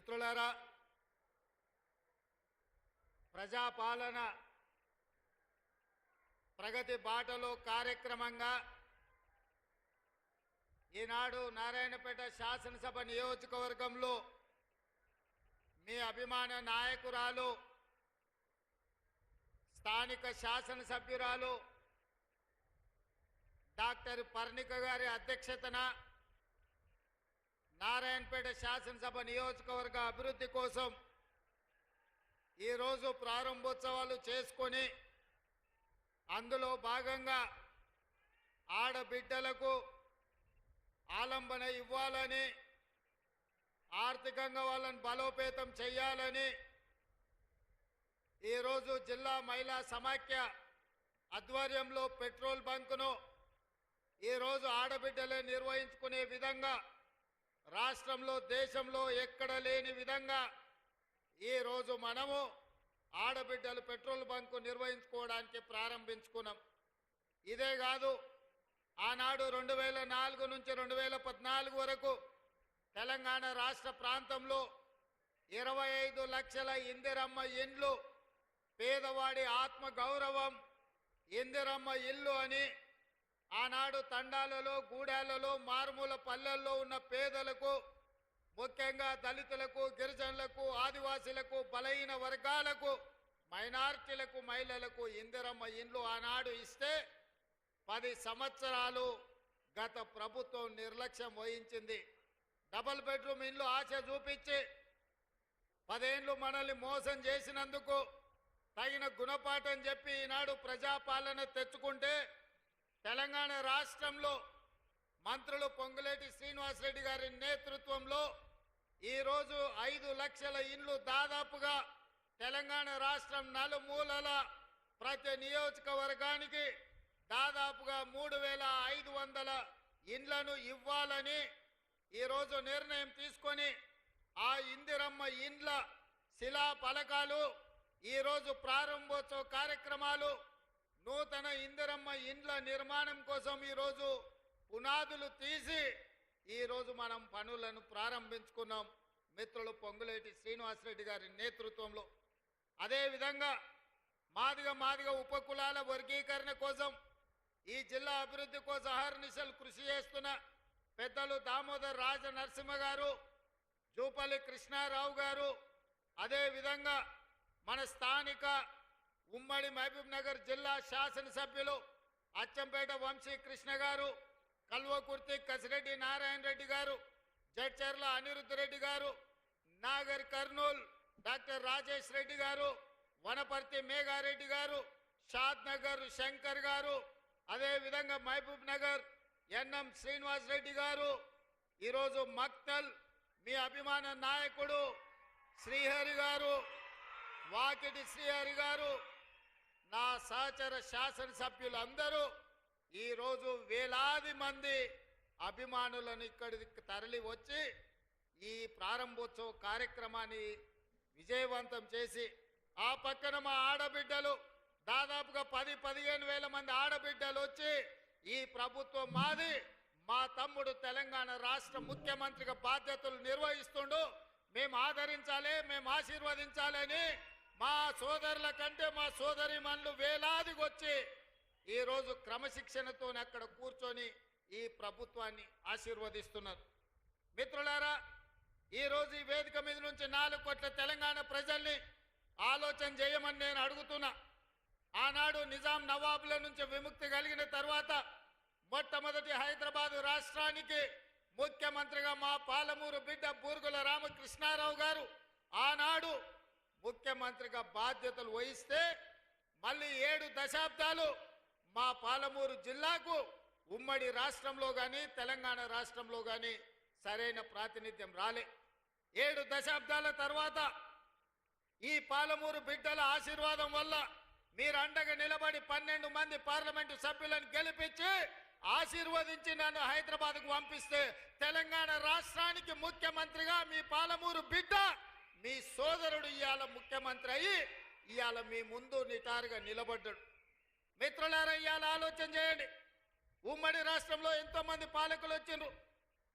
మిత్రులారా, ప్రజాపాలన ప్రగతి బాటలో కార్యక్రమంగా ఈనాడు నారాయణపేట శాసనసభ నియోజకవర్గంలో మీ అభిమాన నాయకురాలు స్థానిక శాసనసభ్యురాలు డాక్టర్ పర్ణిక గారి అధ్యక్షతన నారాయణపేట శాసనసభ నియోజకవర్గ అభివృద్ధి కోసం ఈరోజు ప్రారంభోత్సవాలు చేసుకొని అందులో భాగంగా ఆడబిడ్డలకు ఆలంబన ఇవ్వాలని, ఆర్థికంగా వాళ్ళని బలోపేతం చేయాలని ఈరోజు జిల్లా మహిళా సమాఖ్య ఆధ్వర్యంలో పెట్రోల్ బంకును ఈరోజు ఆడబిడ్డలే నిర్వహించుకునే విధంగా రాష్ట్రంలో దేశంలో ఎక్కడ లేని విధంగా ఈరోజు మనము ఆడబిడ్డలు పెట్రోల్ బంకు నిర్వహించుకోవడానికి ప్రారంభించుకున్నాం. ఇదే కాదు, ఆనాడు 2004 నుంచి 2014 వరకు తెలంగాణ రాష్ట్ర ప్రాంతంలో 25 లక్షల ఇందిరమ్మ ఇండ్లు, పేదవాడి ఆత్మ గౌరవం ఇందిరమ్మ ఇల్లు అని ఆనాడు తండాలలో, గూడాలలో, మారుమూల పల్లెల్లో ఉన్న పేదలకు, ముఖ్యంగా దళితులకు, గిరిజనులకు, ఆదివాసీలకు, బలహీన వర్గాలకు, మైనారిటీలకు, మహిళలకు ఇందిరమ్మ ఇండ్లు ఆనాడు ఇస్తే 10 సంవత్సరాలు గత ప్రభుత్వం నిర్లక్ష్యం వహించింది. డబుల్ బెడ్రూమ్ ఇండ్లు ఆశ చూపించి 10 ఏళ్ళు మనల్ని మోసం చేసినందుకు తగిన గుణపాఠం చెప్పి ఈనాడు ప్రజాపాలన తెచ్చుకుంటే తెలంగాణ రాష్ట్రంలో మంత్రులు పొంగులేటి శ్రీనివాసరెడ్డి గారి నేతృత్వంలో ఈరోజు 5 లక్షల ఇండ్లు దాదాపుగా తెలంగాణ రాష్ట్రం నలుమూలల ప్రతి నియోజకవర్గానికి దాదాపుగా 3500 ఇండ్లను ఇవ్వాలని ఈరోజు నిర్ణయం తీసుకొని ఆ ఇందిరమ్మ ఇండ్ల శిలా ఫలకాలు ఈరోజు ప్రారంభోత్సవ కార్యక్రమాలు, నూతన ఇందిరమ్మ ఇండ్ల నిర్మాణం కోసం ఈరోజు పునాదులు తీసి ఈరోజు మనం పనులను ప్రారంభించుకున్నాం మిత్రులు పొంగులేటి శ్రీనివాసరెడ్డి గారి నేతృత్వంలో. అదేవిధంగా మాదిగ ఉపకులాల వర్గీకరణ కోసం ఈ జిల్లా అభివృద్ధి కోసం అహర్నిశలు కృషి చేస్తున్న పెద్దలు దామోదర్ రాజ నరసింహ గారు, జూపల్లి కృష్ణారావు గారు, అదేవిధంగా మన స్థానిక ఉమ్మడి మహబూబ్ నగర్ జిల్లా శాసనసభ్యులు అచ్చంపేట వంశీ కృష్ణ గారు, కల్వకుర్తి కసిరెడ్డి నారాయణ రెడ్డి గారు, జడ్చర్ల అనిరుద్ధ్ రెడ్డి గారు, నాగర్ కర్నూల్ డాక్టర్ రాజేష్ రెడ్డి గారు, వనపర్తి మేఘారెడ్డి గారు, షాద్ నగర్ శంకర్ గారు, అదేవిధంగా మహబూబ్ నగర్ ఎన్ఎం శ్రీనివాస్ రెడ్డి గారు, ఈరోజు మక్తల్ మీ అభిమాన నాయకుడు శ్రీహరి గారు, వాకిటి శ్రీహరి గారు, నా సహచర శాసనసభ్యులందరూ ఈరోజు వేలాది మంది అభిమానులను ఇక్కడికి తరలి వచ్చి ఈ ప్రారంభోత్సవ కార్యక్రమాన్ని విజయవంతం చేసి, ఆ పక్కన మా ఆడబిడ్డలు దాదాపుగా 10-15 వేల మంది ఆడబిడ్డలు వచ్చి ఈ ప్రభుత్వం మాది, మా తమ్ముడు తెలంగాణ రాష్ట్ర ముఖ్యమంత్రిగా బాధ్యతలు నిర్వహిస్తుండు, మేము ఆదరించాలి, మేము ఆశీర్వదించాలని మా సోదరుల కంటే మా సోదరిమణులు వేలాదికి వచ్చి ఈరోజు క్రమశిక్షణతో అక్కడ కూర్చొని ఈ ప్రభుత్వాన్ని ఆశీర్వదిస్తున్నారు. మిత్రులారా, ఈరోజు ఈ వేదిక మీద నుంచి 4 కోట్ల తెలంగాణ ప్రజల్ని ఆలోచన చేయమని నేను అడుగుతున్నా. ఆనాడు నిజాం నవాబుల నుంచి విముక్తి కలిగిన తర్వాత మొట్టమొదటి హైదరాబాదు రాష్ట్రానికి ముఖ్యమంత్రిగా మా పాలమూరు బిడ్డ బూర్గుల రామకృష్ణారావు గారు ఆనాడు ముఖ్యమంత్రిగా బాధ్యతలు వహిస్తే మళ్ళీ 7 దశాబ్దాలు మా పాలమూరు జిల్లాకు ఉమ్మడి రాష్ట్రంలో కానీ తెలంగాణ రాష్ట్రంలో కానీ సరైన ప్రాతినిధ్యం రాలే. 7 దశాబ్దాల తర్వాత ఈ పాలమూరు బిడ్డల ఆశీర్వాదం వల్ల మీరు అండగా నిలబడి 12 మంది పార్లమెంటు సభ్యులను గెలిపించి ఆశీర్వదించి నన్ను హైదరాబాద్కు పంపిస్తే తెలంగాణ రాష్ట్రానికి ముఖ్యమంత్రిగా మీ పాలమూరు బిడ్డ, మీ సోదరుడు ఇవాళ ముఖ్యమంత్రి అయ్యి ఇవాళ మీ ముందు నిటారుగా నిలబడ్డాడు. మిత్రులారా, ఇవాళ ఆలోచన చేయండి. ఉమ్మడి రాష్ట్రంలో ఎంతో మంది పాలకులు వచ్చిండ్రు,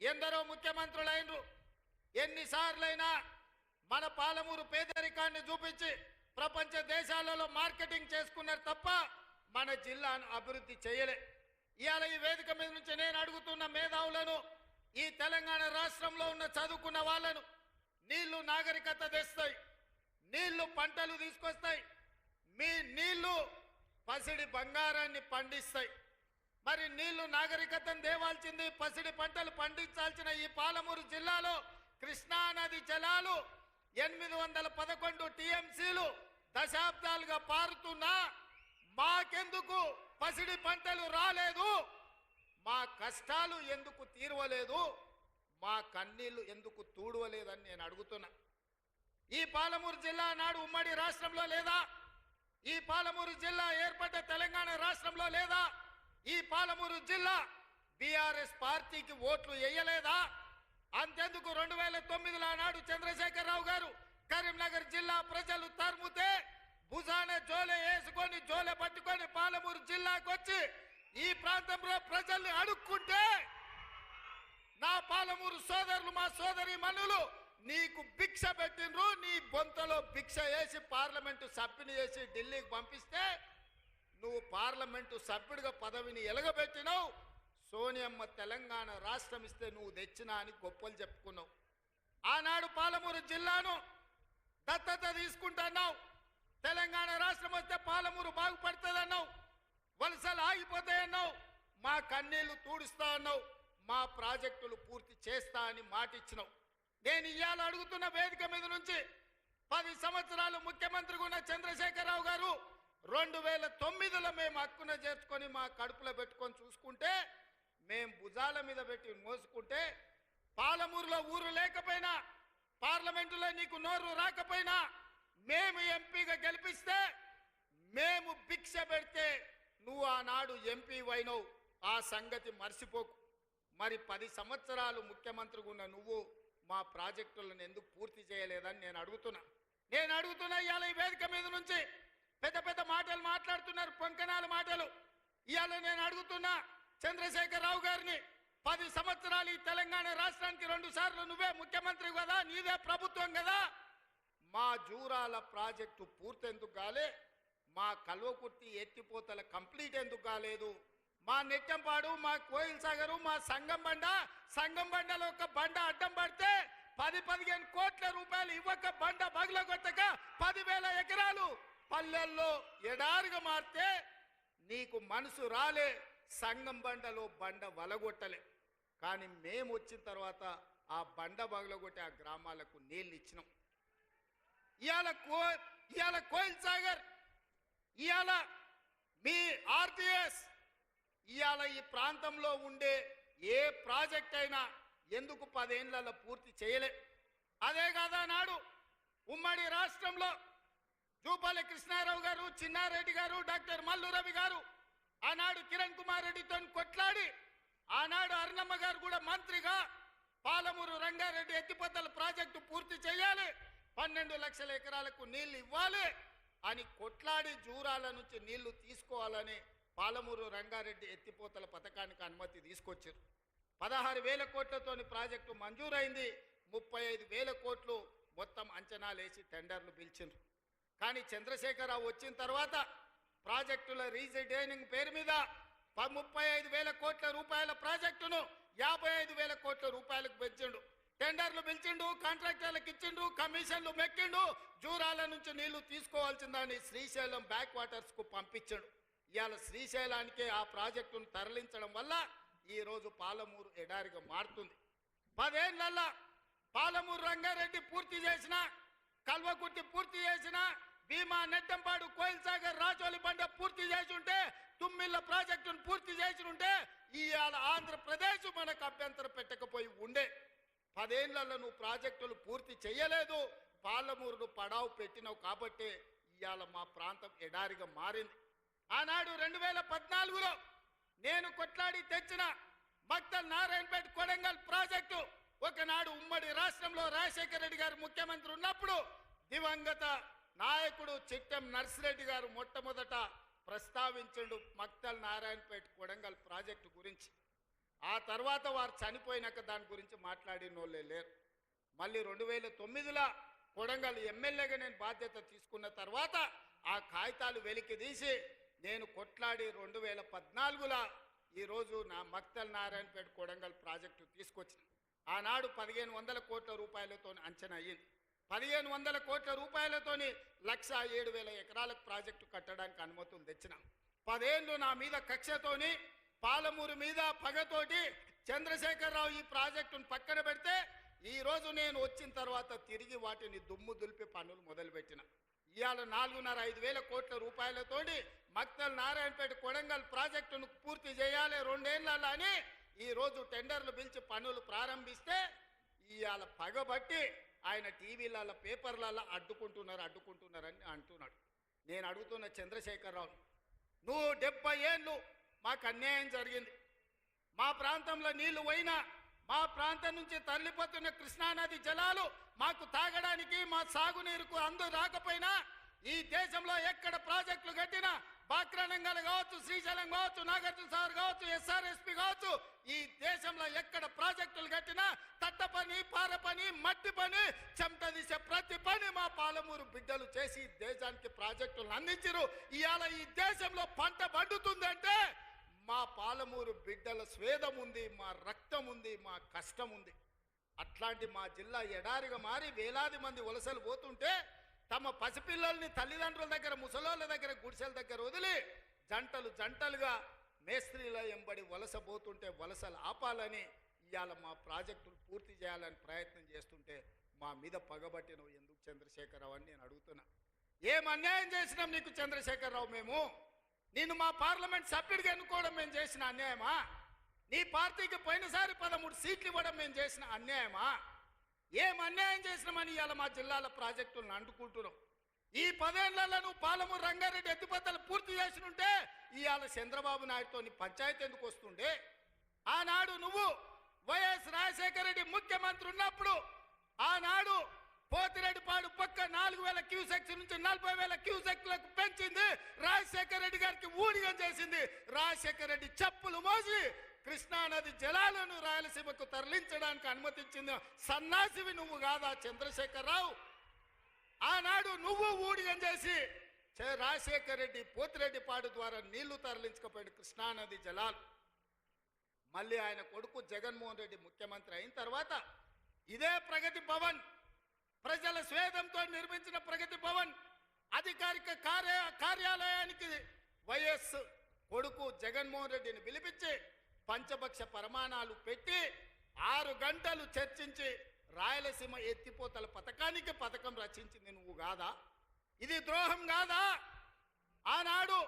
ఎందరో ముఖ్యమంత్రులు అయినరు. ఎన్నిసార్లైనా మన పాలమూరు పేదరికాన్ని చూపించి ప్రపంచ దేశాలలో మార్కెటింగ్ చేసుకున్నారు తప్ప మన జిల్లాను అభివృద్ధి చేయలే. ఇవాళ ఈ వేదిక మీద నుంచి నేను అడుగుతున్న మేధావులను, ఈ తెలంగాణ రాష్ట్రంలో ఉన్న చదువుకున్న వాళ్ళను, నీళ్లు నాగరికత తెస్తాయి, నీళ్లు పంటలు తీసుకొస్తాయి, మీ నీళ్లు పసిడి బంగారాన్ని పండిస్తాయి. మరి నీళ్లు నాగరికతను దేవాల్సింది, పసిడి పంటలు పండించాల్సిన ఈ పాలమూరు జిల్లాలో కృష్ణా నది జలాలు 811 టీఎంసీలు దశాబ్దాలుగా పారుతున్నా మాకెందుకు పసిడి పంటలు రాలేదు? మా కష్టాలు ఎందుకు తీరవలేదు? మా కన్నీళ్లు ఎందుకు తూడవలేదని నేను అడుగుతున్నా. ఈ పాలమూరు జిల్లా నాడు ఉమ్మడి రాష్ట్రంలో లేదా? ఈ పాలమూరు జిల్లా ఏర్పడ్డ తెలంగాణ రాష్ట్రంలో లేదా? ఈ పాలమూరు జిల్లా బీఆర్ఎస్ పార్టీకి ఓట్లు వేయలేదా? అంతెందుకు 2009లో నాడు చంద్రశేఖరరావు గారు కరీంనగర్ జిల్లా ప్రజలు తరుముతే భుజాన జోలె వేసుకొని జోలె పట్టుకొని పాలమూరు జిల్లాకు వచ్చి ఈ ప్రాంతంలో ప్రజల్ని అడుక్కుంటే నా పాలమూరు సోదరులు, మా సోదరి మనులు నీకు భిక్ష పెట్టినరు. నీ బొంతలో భిక్ష వేసి పార్లమెంటు సభ్యుని చేసి ఢిల్లీకి పంపిస్తే నువ్వు పార్లమెంటు సభ్యుడిగా పదవిని ఎలగబెట్టినావు. సోనియమ్మ తెలంగాణ రాష్ట్రం ఇస్తే నువ్వు తెచ్చినా అని గొప్పలు చెప్పుకున్నావు. ఆనాడు పాలమూరు జిల్లాను దత్తత తీసుకుంటున్నావు. తెలంగాణ రాష్ట్రం వస్తే పాలమూరు బాగుపడుతుందన్నావు. వలసలు ఆగిపోతాయన్నావు. మా కన్నీళ్లు తూడుస్తా అన్నావు. మా ప్రాజెక్టులు పూర్తి చేస్తా అని మాటిచ్చినావు. నేను ఇవాళ అడుగుతున్న వేదిక మీద నుంచి 10 సంవత్సరాలు ముఖ్యమంత్రిగా ఉన్న చంద్రశేఖరరావు గారు 2009లో మేము హక్కున చేర్చుకొని మా కడుపులో పెట్టుకొని చూసుకుంటే, మేము భుజాల మీద పెట్టి మోసుకుంటే, పాలమూరులో ఊరు లేకపోయినా, పార్లమెంటులో నీకు నోరు రాకపోయినా, మేము ఎంపీగా గెలిపిస్తే, మేము భిక్ష పెడితే నువ్వు ఆనాడు ఎంపీ అయినవు. ఆ సంగతి మర్చిపోకు. మరి 10 సంవత్సరాలు ముఖ్యమంత్రిగా ఉన్న నువ్వు మా ప్రాజెక్టులను ఎందుకు పూర్తి చేయలేదని నేను అడుగుతున్నా. ఇవాళ ఈ వేదిక మీద నుంచి పెద్ద పెద్ద మాటలు మాట్లాడుతున్నారు, పొంకనాల మాటలు. ఇవాళ నేను అడుగుతున్నా చంద్రశేఖరరావు గారిని, 10 సంవత్సరాలు ఈ తెలంగాణ రాష్ట్రానికి 2 సార్లు నువ్వే ముఖ్యమంత్రి కదా, నీదే ప్రభుత్వం కదా, మా జూరాల ప్రాజెక్టు పూర్తి ఎందుకు కాలే? మా కల్వకుర్తి ఎత్తిపోతల కంప్లీట్ ఎందుకు కాలేదు? మా నెట్టంపాడు, మా కోయిల్ సాగరు, మా సంగం బండలో ఒక బండ అడ్డం పడితే 10-15 కోట్ల రూపాయలు ఇవ్వక బండ పగలగొట్టక 10,000 ఎకరాలు పల్లెల్లో ఎడారిగా మారితే నీకు మనసు రాలే. సంగం బండలో బండ వలగొట్టలే. కానీ మేము వచ్చిన తర్వాత ఆ బండ పగలగొట్టి ఆ గ్రామాలకు నీళ్ళు ఇచ్చినాం. ఇవాళ కోయిల్ సాగర్, ఇవాళ మీ ఆర్టీఎస్, ఇవాళ ఈ ప్రాంతంలో ఉండే ఏ ప్రాజెక్ట్ అయినా ఎందుకు 10 ఏళ్లలో పూర్తి చేయలే? అదే కాదా నాడు ఉమ్మడి రాష్ట్రంలో జూపల్లి కృష్ణారావు గారు, చిన్నారెడ్డి గారు, డాక్టర్ మల్లు రవి గారు ఆనాడు కిరణ్ కుమార్ రెడ్డితో కొట్లాడి, ఆనాడు అరుణమ్మ గారు కూడా మంత్రిగా పాలమూరు రంగారెడ్డి ఎత్తిపోతల ప్రాజెక్టు పూర్తి చేయాలి, 12 లక్షల ఎకరాలకు నీళ్లు ఇవ్వాలి అని కొట్లాడి జూరాల నుంచి నీళ్లు తీసుకోవాలని పాలమూరు రంగారెడ్డి ఎత్తిపోతల పథకానికి అనుమతి తీసుకొచ్చారు. 16,000 కోట్లతోని ప్రాజెక్టు మంజూరైంది. 35,000 కోట్లు మొత్తం అంచనాలేసి టెండర్లు పిలిచిండ్రు. కానీ చంద్రశేఖరరావు వచ్చిన తర్వాత ప్రాజెక్టుల రీజైనింగ్ పేరు మీద 35,000 కోట్ల రూపాయల ప్రాజెక్టును 55,000 కోట్ల రూపాయలకు పెంచిండు. టెండర్లు పిలిచిండు, కాంట్రాక్టర్లకు ఇచ్చిండు, కమిషన్లు మెక్కిండు. జూరాల నుంచి నీళ్లు తీసుకోవాల్సిందని శ్రీశైలం బ్యాక్ వాటర్స్ కు పంపించాడు. ఇవాళ శ్రీశైలానికే ఆ ప్రాజెక్టును తరలించడం వల్ల ఈరోజు పాలమూరు ఎడారిగా మారుతుంది. 10 ఏళ్లలో పాలమూరు రంగారెడ్డి పూర్తి చేసిన, కల్వకుర్తి పూర్తి చేసిన, భీమా, నెట్టంపాడు, కోయిల్ సాగర్, రాజోలి బండ పూర్తి చేసి ఉంటే, తుమ్మిళ్ళ ప్రాజెక్టును పూర్తి చేసి ఉంటే ఇవాళ ఆంధ్రప్రదేశ్ మనకు అభ్యంతరం పెట్టకపోయి ఉండే. 10 ఏళ్లలో నువ్వు ప్రాజెక్టులు పూర్తి చేయలేదు. పాలమూరును పడావు పెట్టినావు కాబట్టి ఇవాళ మా ప్రాంతం ఎడారిగా మారింది. ఆనాడు 2014లో నేను కొట్లాడి తెచ్చిన మక్తల్ నారాయణపేట కొడంగల్ ప్రాజెక్టు ఒకనాడు ఉమ్మడి రాష్ట్రంలో రాజశేఖర రెడ్డి గారు ముఖ్యమంత్రి ఉన్నప్పుడు దివంగత నాయకుడు చిట్టెం నర్సిరెడ్డి గారు మొట్టమొదట ప్రస్తావించిండు మక్తల్ నారాయణపేట కొడంగల్ ప్రాజెక్టు గురించి. ఆ తర్వాత వారు చనిపోయినాక దాని గురించి మాట్లాడిన వాళ్ళే లేరు. మళ్ళీ 2009లో కొడంగల్ ఎమ్మెల్యేగా నేను బాధ్యత తీసుకున్న తర్వాత ఆ కాగితాలు వెలికి తీసి నేను కొట్లాడి 2014లో ఈరోజు నా మక్తల్ నారాయణపేట కొడంగల్ ప్రాజెక్టు తీసుకొచ్చిన. ఆనాడు 1500 కోట్ల రూపాయలతో అంచనా అయ్యింది. 1500 కోట్ల రూపాయలతోని 1,07,000 ఎకరాలకు ప్రాజెక్టు కట్టడానికి అనుమతులు తెచ్చినాం. 10 ఏళ్ళు నా మీద కక్షతోని పాలమూరు మీద పగతోటి చంద్రశేఖరరావు ఈ ప్రాజెక్టును పక్కన పెడితే ఈరోజు నేను వచ్చిన తర్వాత తిరిగి వాటిని దుమ్ము దులిపి పనులు మొదలుపెట్టిన. ఇవాళ 4,500 కోట్ల రూపాయలతోటి మక్తల్ నారాయణపేట కొడంగల్ ప్రాజెక్టును పూర్తి చేయాలి 2 ఏళ్ళలో అని ఈరోజు టెండర్లు పిలిచి పనులు ప్రారంభిస్తే ఇవాళ పగబట్టి ఆయన టీవీలలో పేపర్లలో అడ్డుకుంటున్నారని అంటున్నాడు. నేను అడుగుతున్న చంద్రశేఖరరావు, నువ్వు 70 ఏళ్ళు మాకు అన్యాయం జరిగింది. మా ప్రాంతంలో నీళ్లు పోయినా మా ప్రాంతం నుంచి తరలిపోతున్న కృష్ణానది జలాలు మాకు తాగడానికి మా సాగునీరుకు అందు రాకపోయినా ఈ దేశంలో ఎక్కడ ప్రాజెక్టులు కట్టినా బాక్రానంగల్ కావచ్చు, శ్రీశైలం కావచ్చు, నాగార్జున సాగర్ కావచ్చు, ఎస్ఆర్ఎస్పి కావచ్చు, ఈ దేశంలో ఎక్కడ ప్రాజెక్టులు కట్టినా తట్ట పని, పార పని, మట్టి పని, చెమట తీసే ప్రతి పని మా పాలమూరు బిడ్డలు చేసి దేశానికి ప్రాజెక్టులను అందించారు. ఇవాళ ఈ దేశంలో పంట పండుతుందంటే మా పాలమూరు బిడ్డల స్వేదం ఉంది, మా రక్తం ఉంది, మా కష్టం ఉంది. అట్లాంటి మా జిల్లా ఎడారిగా మారి వేలాది మంది వలసలు పోతుంటే తమ పసిపిల్లల్ని తల్లిదండ్రుల దగ్గర, ముసలోళ్ళ దగ్గర, గుడిసెల దగ్గర వదిలి జంటలుగా మేస్త్రీల ఎంబడి వలస పోతుంటే వలసలు ఆపాలని ఇవాళ మా ప్రాజెక్టులు పూర్తి చేయాలని ప్రయత్నం చేస్తుంటే మా మీద పగబట్టి నువ్వు ఎందుకు చంద్రశేఖరరావు అని నేను అడుగుతున్నా. ఏం అన్యాయం చేసినాం నీకు చంద్రశేఖరరావు? మేము నిన్ను మా పార్లమెంట్ సభ్యుడిగా ఎన్నుకోవడం మేము చేసిన అన్యాయమా? నీ పార్టీకి పోయినసారి 13 సీట్లు ఇవ్వడం మేము చేసిన అన్యాయమా? ఏం అన్యాయం చేసినామని ఇవాళ మా జిల్లాల ప్రాజెక్టులను అంటుకుంటున్నాం. ఈ 10 ఏళ్లలో నువ్వు పాలమూరు రంగారెడ్డి ఎత్తిపోతలు పూర్తి చేసినుంటే ఇవాళ చంద్రబాబు నాయుడుతో పంచాయతీ ఎందుకు వస్తుండే? ఆనాడు నువ్వు వైఎస్ రాజశేఖర రెడ్డి ముఖ్యమంత్రి ఉన్నప్పుడు ఆనాడు పోతిరెడ్డిపాడు పక్క 4,000 క్యూసెక్స్ నుంచి 40,000 క్యూసెక్లకు పెంచింది. రాజశేఖర రెడ్డి గారికి ఊడిగం చేసింది. రాజశేఖర రెడ్డి చెప్పులు మోసి కృష్ణానది జలాలను రాయలసీమకు తరలించడానికి అనుమతించింది సన్నాసివి నువ్వు కాదా చంద్రశేఖరరావు? ఆనాడు నువ్వు ఊడిగం చేసి రాజశేఖర రెడ్డి పోతిరెడ్డిపాడు ద్వారా నీళ్లు తరలించకపోయాడు కృష్ణానది జలాలు. మళ్ళీ ఆయన కొడుకు జగన్మోహన్ రెడ్డి ముఖ్యమంత్రి అయిన తర్వాత ఇదే ప్రగతి భవన్, ప్రజల స్వేదంతో నిర్మించిన ప్రగతి భవన్ అధికారిక కార్యాలయానికి వైఎస్ కొడుకు జగన్మోహన్ రెడ్డిని పిలిపించి పంచపక్ష ప్రమాణాలు పెట్టి 6 గంటలు చర్చించి రాయలసీమ ఎత్తిపోతల పథకం రచించింది నువ్వు కాదా? ఇది ద్రోహం కాదా? ఆనాడు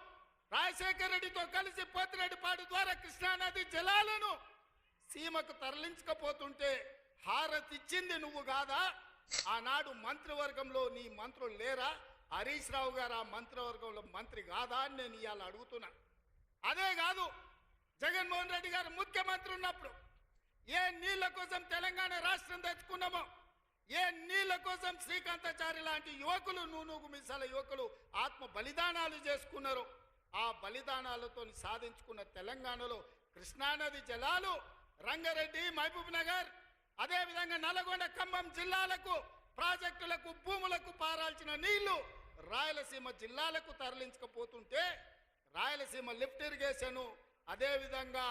రాజశేఖర రెడ్డితో కలిసి పోతిరెడ్డిపాడు ద్వారా కృష్ణానది జలాలను సీమకు తరలించకపోతుంటే హారతిచ్చింది నువ్వు కాదా? ఆనాడు మంత్రివర్గంలో నీ మంత్రులు లేరా? హరీష్ రావు గారు ఆ మంత్రివర్గంలో మంత్రి కాదా అని నేను ఇవాళ అడుగుతున్నా. అదే కాదు, జగన్మోహన్ రెడ్డి గారు ముఖ్యమంత్రి ఉన్నప్పుడు ఏ నీళ్ల కోసం తెలంగాణ రాష్ట్రం తెచ్చుకున్నామో, ఏ నీళ్ల కోసం శ్రీకాంతాచారి లాంటి యువకులు, నూనూగు మిసాల యువకులు ఆత్మ బలిదానాలు చేసుకున్నారు. ఆ బలిదానాలతో సాధించుకున్న తెలంగాణలో కృష్ణానది జలాలు రంగారెడ్డి, మహబూబ్ నగర్, అదేవిధంగా నల్గొండ, ఖమ్మం జిల్లాలకు ప్రాజెక్టులకు, భూములకు పారాల్సిన నీళ్లు రాయలసీమ జిల్లాలకు తరలించకపోతుంటే రాయలసీమ లిఫ్ట్ ఇరిగేషన్, అదేవిధంగా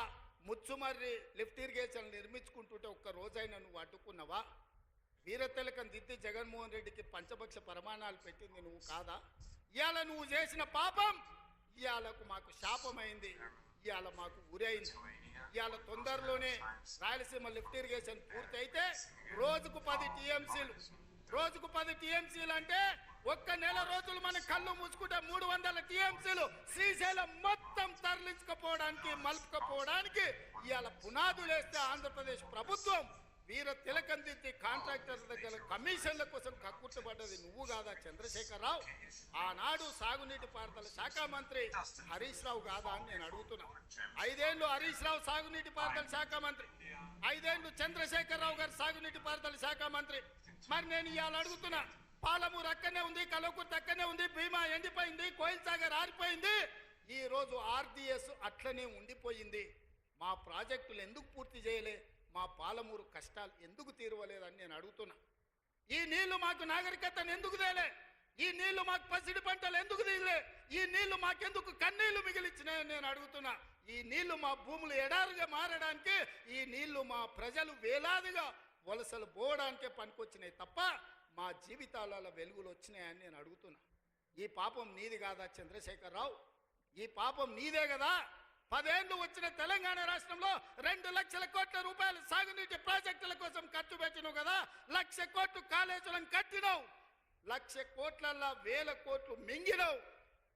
ముచ్చుమర్రి లిఫ్ట్ ఇరిగేషన్ నిర్మించుకుంటుంటే ఒక్క రోజైనా నువ్వు అడ్డుకున్నావా? వీరతిలకం దిద్ది జగన్మోహన్ రెడ్డికి పంచపక్ష ప్రమాణాలు పెట్టింది నువ్వు కాదా? ఇవాళ నువ్వు చేసిన పాపం ఇవాళకు మాకు శాపమైంది, ఇవాళ మాకు ఉరైంది. ఇవాళ తొందరలోనే రాయలసీమ లిఫ్ట్ ఇరిగేషన్ పూర్తి అయితే రోజుకు 10 టీఎంసీలు అంటే ఒక్క నెల రోజులు మన కళ్ళు మూసుకుంటే 300 టీఎంసీలు శ్రీశైలం మొత్తం తరలించకపోవడానికి, మలుపుకపోవడానికి ఇవాళ పునాదులు వేస్తే ఆంధ్రప్రదేశ్ ప్రభుత్వం వీర తిలకం దిద్ది కాంట్రాక్టర్ల దగ్గర కమిషన్ల కోసం కక్కుర్తుపడ్డది నువ్వు కాదా చంద్రశేఖరరావు? ఆనాడు సాగునీటి పారుదల శాఖ మంత్రి హరీష్ రావు కాదా అని నేను అడుగుతున్నా. 5 ఏళ్ళు హరీష్ రావు సాగునీటి పారుదల శాఖ మంత్రి, 5 ఏళ్ళు చంద్రశేఖరరావు గారు సాగునీటి పారుదల శాఖ మంత్రి. మరి నేను ఇవాళ అడుగుతున్నా, పాలమూరు అక్కడనే ఉంది, కలవకుర్తి అక్కడనే ఉంది, భీమా ఎండిపోయింది, కోయిల్ సాగర్ ఆరిపోయింది, ఈ రోజు ఆర్డీఎస్ అట్లనే ఉండిపోయింది. మా ప్రాజెక్టులు ఎందుకు పూర్తి చేయలే? మా పాలమూరు కష్టాలు ఎందుకు తీరవలేదని నేను అడుగుతున్నా. ఈ నీళ్లు మాకు నాగరికతను ఎందుకు తేలే? ఈ నీళ్లు మాకు పసిడి పంటలు ఎందుకు తీయలే? ఈ నీళ్లు మాకెందుకు కన్నీళ్లు మిగిలిచ్చినాయని నేను అడుగుతున్నా. ఈ నీళ్లు మా భూములు ఎడారుగా మారడానికి, ఈ నీళ్లు మా ప్రజలు వేలాదిగా వలసలు పోవడానికే పనికొచ్చినాయి తప్ప మా జీవితాలలో వెలుగులు వచ్చినాయని నేను అడుగుతున్నా. ఈ పాపం నీది కాదా చంద్రశేఖరరావు? ఈ పాపం నీదే కదా? 10 ఏళ్ళు వచ్చిన తెలంగాణ రాష్ట్రంలో 2 లక్షల కోట్ల రూపాయలు సాగునీటి ప్రాజెక్టుల కోసం ఖర్చు పెట్టినావు కదా. 1,00,000 కోట్లు కాళేశ్వరం కట్టినావు. 1,00,000 కోట్లల్లా 1,000 కోట్లు మింగినావు.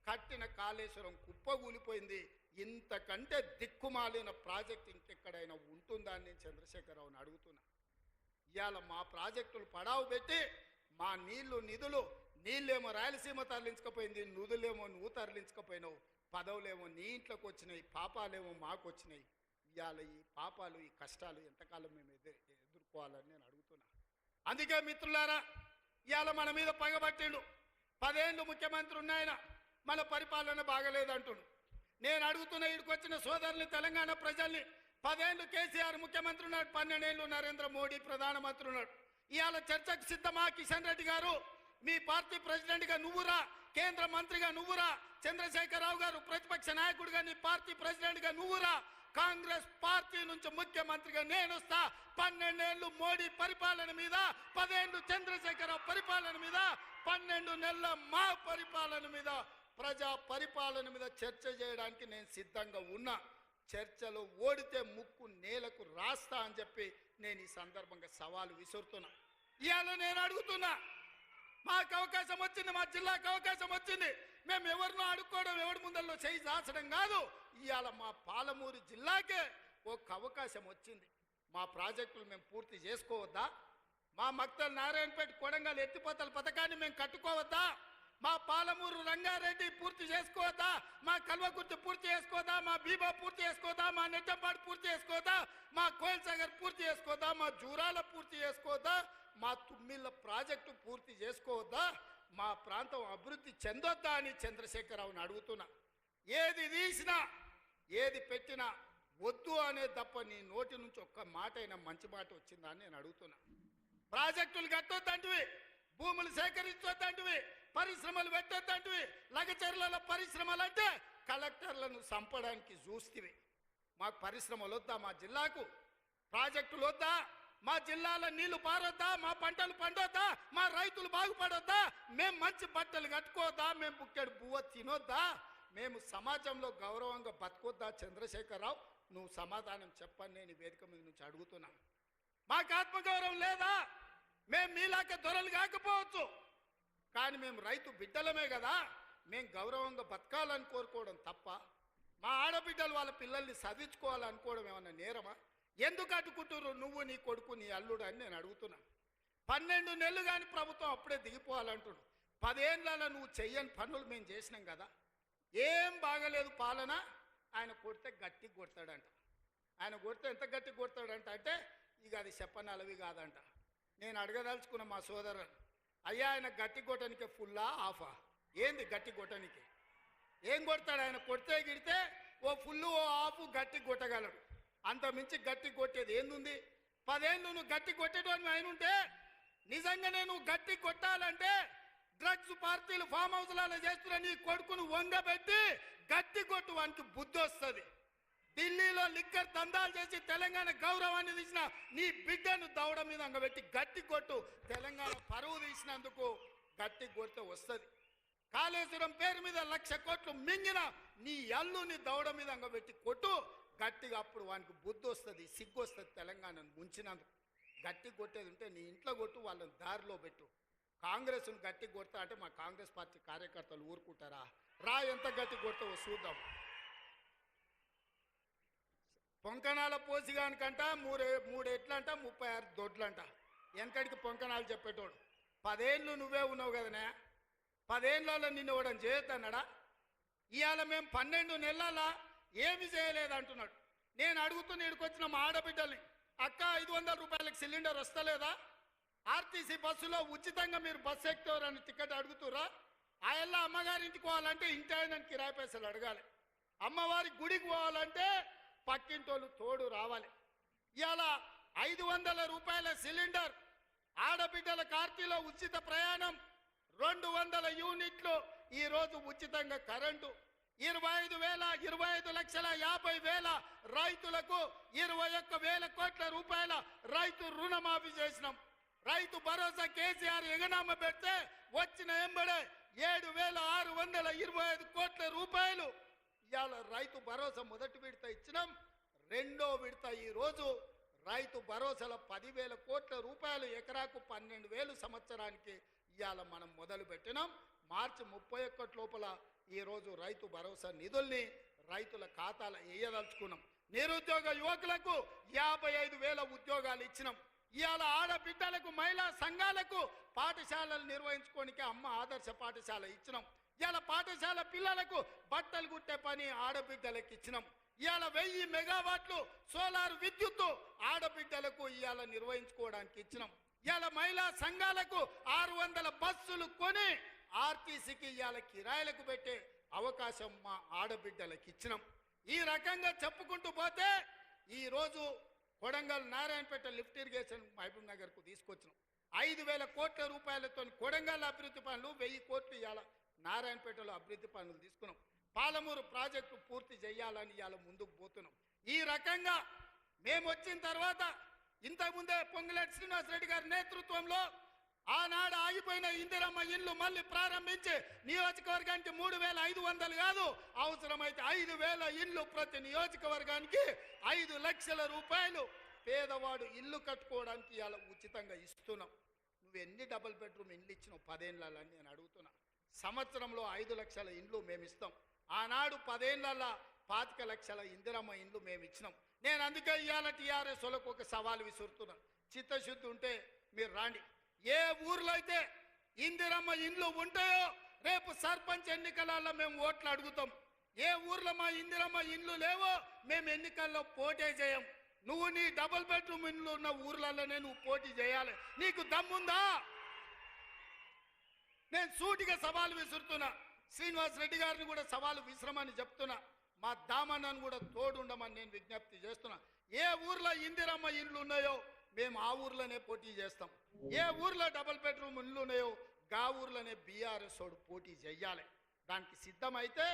కట్టిన కాళేశ్వరం కుప్పగూలిపోయింది. ఇంతకంటే దిక్కుమాలిన ప్రాజెక్ట్ ఇంకెక్కడైనా ఉంటుందా అని నేను చంద్రశేఖరరావుని అడుగుతున్నా. ఇవాళ మా ప్రాజెక్టులు పడావు పెట్టి మా నిధులు నీళ్ళేమో రాయలసీమ తరలించకపోయింది, నిధులేమో నువ్వు తరలించకపోయినావు. పదవులేమో నీ ఇంట్లోకి వచ్చినాయి, పాపాలేమో మాకు వచ్చినాయి. ఇవాళ ఈ పాపాలు, ఈ కష్టాలు ఎంతకాలం మేము ఎదుర్కోవాలని నేను అడుగుతున్నా. అందుకే మిత్రులారా, ఇవాళ మన మీద పగబట్టిండు. 10 ఏళ్ళు ముఖ్యమంత్రి ఉన్నాయన, మన పరిపాలన బాగలేదంటుండు. నేను అడుగుతున్న ఇక్కడికి వచ్చిన సోదరుని, తెలంగాణ ప్రజల్ని, 10 ఏళ్ళు కేసీఆర్ ముఖ్యమంత్రి ఉన్నాడు, 12 ఏళ్ళు నరేంద్ర మోడీ ప్రధానమంత్రి ఉన్నాడు. ఇవాళ చర్చకు సిద్ధమా? కిషన్ రెడ్డి గారు, మీ పార్టీ ప్రెసిడెంట్గా నువ్వురా, కేంద్ర మంత్రిగా నువ్వురా, చంద్రశేఖరరావు గారు ప్రతిపక్ష నాయకుడిగా నీ పార్టీ ప్రెసిడెంట్గా నువ్వురా, కాంగ్రెస్ పార్టీ నుంచి ముఖ్యమంత్రిగా నేను వస్తా. 12 ఏళ్ళు మోడీ పరిపాలన మీద, 10 ఏళ్ళు చంద్రశేఖరరావు పరిపాలన మీద, 12 నెలల మా పరిపాలన మీద, ప్రజా పరిపాలన మీద చర్చ చేయడానికి నేను సిద్ధంగా ఉన్నా. చర్చలో ఓడితే ముక్కు నేలకు రాస్తా అని చెప్పి నేను ఈ సందర్భంగా సవాలు విసురుతున్నా. ఇవాళ నేను అడుగుతున్నా, మాకు అవకాశం వచ్చింది, మా జిల్లాకు అవకాశం వచ్చింది. మేము ఎవరినో అడుక్కోవడం, ఎవరి ముందల్లో చేయి దాచడం కాదు. ఇవాళ మా పాలమూరు జిల్లాకే ఒక అవకాశం వచ్చింది. మా ప్రాజెక్టులు మేము పూర్తి చేసుకోవద్దా? మా మక్తల్ నారాయణపేట కొడంగల్ ఎత్తిపోతల పథకాన్ని మేము కట్టుకోవద్దా? మా పాలమూరు రంగారెడ్డి పూర్తి చేసుకోవద్దా? మా కల్వకుర్తి పూర్తి చేసుకోవద్దా? మా బీబా పూర్తి చేసుకోవద్దా? మా నెట్టంపాడు పూర్తి చేసుకోవద్దా? మా కోయిల్ సాగర్ పూర్తి చేసుకోవద్దా? మా జూరాల పూర్తి చేసుకోవద్దా? మా తుమ్మిళ్ళ ప్రాజెక్టు పూర్తి చేసుకోవద్దా? మా ప్రాంతం అభివృద్ధి చెందొద్దా అని చంద్రశేఖరరావుని అడుగుతున్నా. ఏది తీసినా, ఏది పెట్టినా వద్దు అనే తప్ప నీ నోటి నుంచి ఒక్క మాట అయినా మంచి మాట వచ్చిందా అని నేను అడుగుతున్నా. ప్రాజెక్టులు కట్టొద్దంటివి, భూములు సేకరించొద్దంటివి, పరిశ్రమలు పెట్టొద్దంటివి. లగచర్లలో పరిశ్రమలు అంటే కలెక్టర్లను చంపడానికి చూస్తేవి. మాకు పరిశ్రమలు వద్దా? మా జిల్లాకు ప్రాజెక్టులు వద్దా? మా జిల్లాలో నీళ్లు పారొద్దా? మా పంటలు పండొద్దా? మా రైతులు బాగుపడొద్దా? మేము మంచి బట్టలు కట్టుకోవద్దా? మేము బుక్కెడు బువ్వ తినొద్దా? మేము సమాజంలో గౌరవంగా బతకొద్దా? చంద్రశేఖరరావు, నువ్వు సమాధానం చెప్పని నేను వేదిక మీద నుంచి అడుగుతున్నా. మాకు ఆత్మగౌరవం లేదా? మేము మీలాక దొరలు కాకపోవచ్చు, కానీ మేము రైతు బిడ్డలమే కదా. మేము గౌరవంగా బతకాలని కోరుకోవడం తప్ప, మా ఆడబిడ్డలు వాళ్ళ పిల్లల్ని చదివించుకోవాలనుకోవడం ఏమన్నా నేరమా? ఎందుకు అడ్డుకుంటున్నారు నువ్వు, నీ కొడుకు, నీ అల్లుడు అని నేను అడుగుతున్నా. 12 నెలలు కానీ ప్రభుత్వం అప్పుడే దిగిపోవాలంటున్నాడు. 10 ఏళ్ళలో నువ్వు చెయ్యని పనులు మేము చేసినాం కదా. ఏం బాగలేదు పాలన. ఆయన కొడితే గట్టి కొడతాడంట. ఆయన కొడితే ఎంత గట్టి కొడతాడంట అంటే ఇక అది చెప్పనలవి కాదంట. నేను అడగదలుచుకున్న మా సోదరుడు, అయ్యా ఆయన గట్టి కొట్టడానికి ఫుల్లా ఆఫా? ఏంది గట్టి కొట్టడానికి? ఏం కొడతాడు ఆయన? కొడితే గిడితే ఓ ఫుల్లు ఓ ఆఫ్ గట్టి కొట్టగలడు. అంత మించి గట్టి కొట్టేది ఏందుంది? 10 ఏళ్ళు నువ్వు గట్టి కొట్టేటోని ఆయన ఉంటే, నిజంగానే నువ్వు గట్టి కొట్టాలంటే డ్రగ్స్ పార్టీలు ఫామ్ హౌస్లలో చేస్తున్న నీ కొడుకును వంగబెట్టి గట్టి కొట్టు, వానికి బుద్ధి వస్తుంది. ఢిల్లీలో లిక్కర్ దందాలు చేసి తెలంగాణ గౌరవాన్ని తీసిన నీ బిడ్డను దవడ మీద అంగబెట్టి గట్టి కొట్టు. తెలంగాణ పరువు తీసినందుకు గట్టి కొడితే వస్తుంది. కాళేశ్వరం పేరు మీద 1,00,000 కోట్లు మింగిన నీ అల్లుని దవడ మీద అంగబెట్టి కొట్టు గట్టిగా. అప్పుడు వానికి బుద్ధి వస్తుంది, సిగ్గు వస్తుంది. తెలంగాణను ముంచినందుకు గట్టి కొట్టేది ఉంటే నీ ఇంట్లో కొట్టు, వాళ్ళని దారిలో పెట్టు. కాంగ్రెస్ను గట్టి కొడతా అంటే మా కాంగ్రెస్ పార్టీ కార్యకర్తలు ఊరుకుంటారా? రా, ఎంత గట్టి కొడతావో చూద్దాం. పొంకణాల పోసిగానికంట 3 ఎట్లంట 36 దొడ్లంట. వెనకడికి పొంకణాలు చెప్పేటోడు. 10 ఏళ్ళు నువ్వే ఉన్నావు కదనే. 10 ఏళ్ళలో నిన్ను ఇవ్వడం చేయొద్దన్నాడా? ఇవాళ మేము 12 నెలల ఏమి చేయలేదంటున్నాడు. నేను అడుగుతున్న ఇక్కడికొచ్చిన మా ఆడబిడ్డల్ని, అక్క 500 రూపాయలకు సిలిండర్ వస్తలేదా? ఆర్టీసీ బస్సులో ఉచితంగా మీరు బస్సు ఎక్కుతారని టికెట్ అడుగుతురా? ఆ ఎల్ల అమ్మగారింటికి పోవాలంటే ఇంటి ఆయన కిరాయి పైసలు అడగాలి. అమ్మవారి గుడికి పోవాలంటే పక్కింటోళ్ళు తోడు రావాలి. ఇవాళ 500 రూపాయల సిలిండర్ ఆడబిడ్డల కార్తీలో ఉచిత ప్రయాణం, 200 యూనిట్లు ఈరోజు ఉచితంగా కరెంటు, 25,50,50,000 రైతులకు 21,000 కోట్ల రూపాయల రైతు రుణమాఫీ చేసినాం. రైతు భరోసా కేసీఆర్ ఎగనామ పెడితే వచ్చిన ఎంబడే 7,625 కోట్ల రూపాయలు ఇవాళ రైతు భరోసా మొదటి విడత ఇచ్చినాం. రెండో విడత ఈరోజు రైతు భరోసాల 10,000 కోట్ల రూపాయలు, ఎకరాకు 12,000 సంవత్సరానికి ఇవాళ మనం మొదలు పెట్టినాం. మార్చి 31 లోపల ఈరోజు రైతు భరోసా నిధుల్ని రైతుల ఖాతాలో వేయదలుచుకున్నాం. నిరుద్యోగ యువకులకు 55,000 ఉద్యోగాలు ఇచ్చినాం. ఇవాళ ఆడబిడ్డలకు, మహిళా సంఘాలకు పాఠశాలలు నిర్వహించుకోనికి అమ్మ ఆదర్శ పాఠశాల ఇచ్చినాం. ఇవాళ పాఠశాల పిల్లలకు బట్టలు కుట్టే పని ఆడబిడ్డలకు ఇచ్చినాం. ఇవాళ 1000 మెగావాట్లు సోలార్ విద్యుత్తు ఆడబిడ్డలకు ఇవాళ నిర్వహించుకోవడానికి ఇచ్చినాం. ఇవాళ మహిళా సంఘాలకు 600 బస్సులు కొని ఆర్టీసీకి ఇవాళ కిరాయిలకు పెట్టే అవకాశం మా ఆడబిడ్డలకు ఇచ్చినాం. ఈ రకంగా చెప్పుకుంటూ పోతే ఈరోజు కొడంగల్ నారాయణపేట లిఫ్ట్ ఇరిగేషన్ మహబూబ్ నగర్కు తీసుకొచ్చినాం. 5,000 కోట్ల రూపాయలతో కొడంగల్ అభివృద్ధి పనులు, 1000 కోట్లు ఇవాళ నారాయణపేటలో అభివృద్ధి పనులు తీసుకున్నాం. పాలమూరు ప్రాజెక్టు పూర్తి చేయాలని ఇవాళ ముందుకు పోతున్నాం. ఈ రకంగా మేము వచ్చిన తర్వాత ఇంతకుముందే పొంగులేటి శ్రీనివాసరెడ్డి గారి నేతృత్వంలో ఆనాడు ఆగిపోయిన ఇందిరమ్మ ఇల్లు మళ్ళీ ప్రారంభించి నియోజకవర్గానికి 3,500 కాదు, అవసరమైతే 5,000 ఇల్లు ప్రతి నియోజకవర్గానికి 5 లక్షల రూపాయలు పేదవాడు ఇల్లు కట్టుకోవడానికి ఇవాళ ఉచితంగా ఇస్తున్నాం. నువ్వు ఎన్ని డబుల్ బెడ్రూమ్ ఇండ్లు ఇచ్చినావు 10 ఏళ్ళని నేను అడుగుతున్నా. సంవత్సరంలో 5 లక్షల ఇండ్లు మేము ఇస్తాం. ఆనాడు 10 ఏళ్ళ 25 లక్షల ఇందిరమ్మ ఇండ్లు మేము ఇచ్చినాం. నేను అందుకే ఇవాళ టీఆర్ఎస్ వాళ్ళకు ఒక సవాల్ విసురుతున్నా. చిత్తశుద్ధి ఉంటే మీరు రాండి. ఏ ఊర్లో అయితే ఇందిరమ్మ ఇండ్లు ఉంటాయో రేపు సర్పంచ్ ఎన్నికలలో మేము ఓట్లు అడుగుతాం. ఏ ఊర్లో మా ఇందిరమ్మ ఇండ్లు లేవో మేము ఎన్నికల్లో పోటీ చేయం. నువ్వు నీ డబుల్ బెడ్రూమ్ ఇండ్లు ఉన్న ఊర్లలోనే నువ్వు పోటీ చేయాలి. నీకు దమ్ముందా? నేను సూటిగా సవాలు విసురుతున్నా. శ్రీనివాస్ రెడ్డి గారిని కూడా సవాలు విసిరమని చెప్తున్నా. మా దామన్నను కూడా తోడుండమని నేను విజ్ఞప్తి చేస్తున్నా. ఏ ఊర్లో ఇందిరమ్మ ఇండ్లు ఉన్నాయో మేము ఆ ఊర్లోనే పోటీ చేస్తాం. ఏ ఊర్లో డబుల్ బెడ్రూమ్ ఇండ్లు ఉన్నాయో గా ఊర్లోనే బీఆర్ఎస్ వాడు పోటీ చెయ్యాలి. దానికి సిద్ధమైతే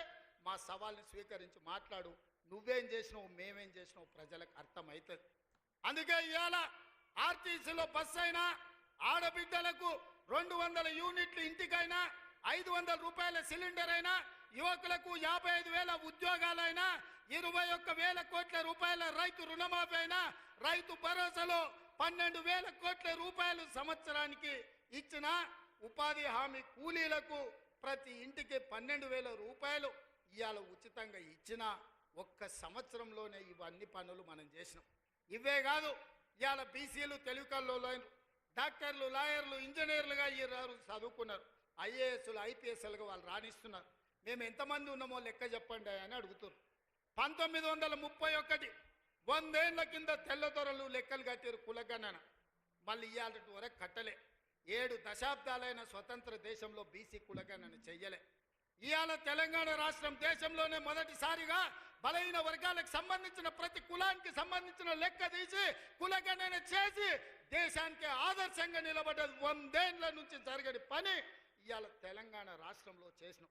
మా సవాల్ని స్వీకరించి మాట్లాడు. నువ్వేం చేసినావు, మేమేం చేసినావు ప్రజలకు అర్థమవుతుంది. అందుకే ఇవాళ ఆర్టీసీలో బస్సు అయినా, ఆడబిడ్డలకు 200 యూనిట్లు ఇంటికైనా, 500 రూపాయల సిలిండర్ అయినా, యువకులకు 55,000 ఉద్యోగాలైనా, 21,000 కోట్ల రూపాయల రైతు రుణమాఫీ అయినా, రైతు భరోసాలో 12,000 కోట్ల రూపాయలు సంవత్సరానికి ఇచ్చిన, ఉపాధి హామీ కూలీలకు ప్రతి ఇంటికి 12,000 రూపాయలు ఇవాళ ఉచితంగా ఇచ్చిన ఒక్క సంవత్సరంలోనే ఇవన్నీ పనులు మనం చేసినాం. ఇవే కాదు, ఇవాళ బీసీలు తెలుగులో డాక్టర్లు, లాయర్లు, ఇంజనీర్లుగా ఈ చదువుకున్నారు. ఐఏఎస్లు, ఐపీఎస్లుగా వాళ్ళు రాణిస్తున్నారు. మేము ఎంతమంది ఉన్నామో లెక్క చెప్పండి అని అడుగుతారు. 1931 100 ఏళ్ల కింద తెల్లదొరలు లెక్కలు కట్టారు కులగణన. మళ్ళీ ఇవాళ వరకు కట్టలే. 7 దశాబ్దాలైన స్వతంత్ర దేశంలో బీసీ కులగణన చెయ్యలే. ఇవాళ తెలంగాణ రాష్ట్రం దేశంలోనే మొదటిసారిగా బలహీన వర్గాలకు సంబంధించిన ప్రతి కులానికి సంబంధించిన లెక్క తీసి కులగణన చేసి దేశానికి ఆదర్శంగా నిలబడ్డది. 100 ఏళ్ల నుంచి జరగని పని ఇవాళ తెలంగాణ రాష్ట్రంలో చేసినాం.